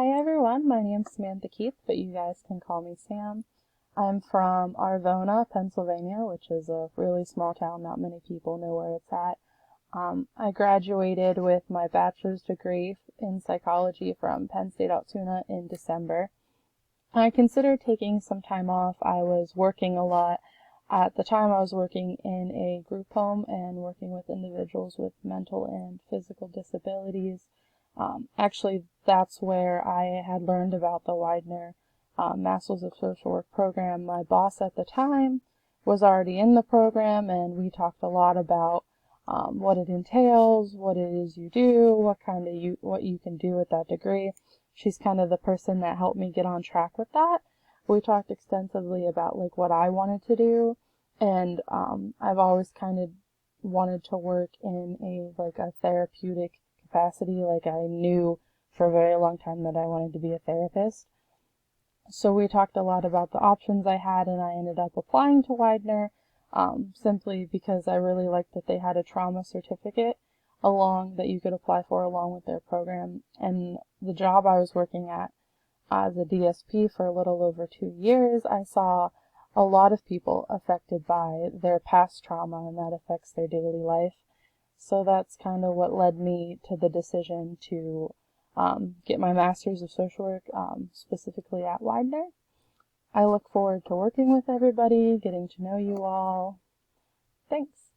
Hi everyone, my name's Samantha Keith, but you guys can call me Sam. I'm from Arvona, Pennsylvania, which is a really small town. Not many people know where it's at. I graduated with my bachelor's degree in psychology from Penn State Altoona in December. I considered taking some time off. I was working a lot. At the time, I was working in a group home and working with individuals with mental and physical disabilities. Actually, that's where I had learned about the Widener Masters of Social Work program. My boss at the time was already in the program, and we talked a lot about what it entails, what it is you do, what you can do with that degree. She's kind of the person that helped me get on track with that. We talked extensively about like what I wanted to do, and I've always kind of wanted to work in a therapeutic capacity. Like I knew for a very long time that I wanted to be a therapist. So we talked a lot about the options I had, and I ended up applying to Widener simply because I really liked that they had a trauma certificate that you could apply for along with their program. And the job I was working at as a DSP for a little over 2 years, I saw a lot of people affected by their past trauma, and that affects their daily life. So that's kind of what led me to the decision to get my Master's of Social Work, specifically at Widener. I look forward to working with everybody, getting to know you all. Thanks.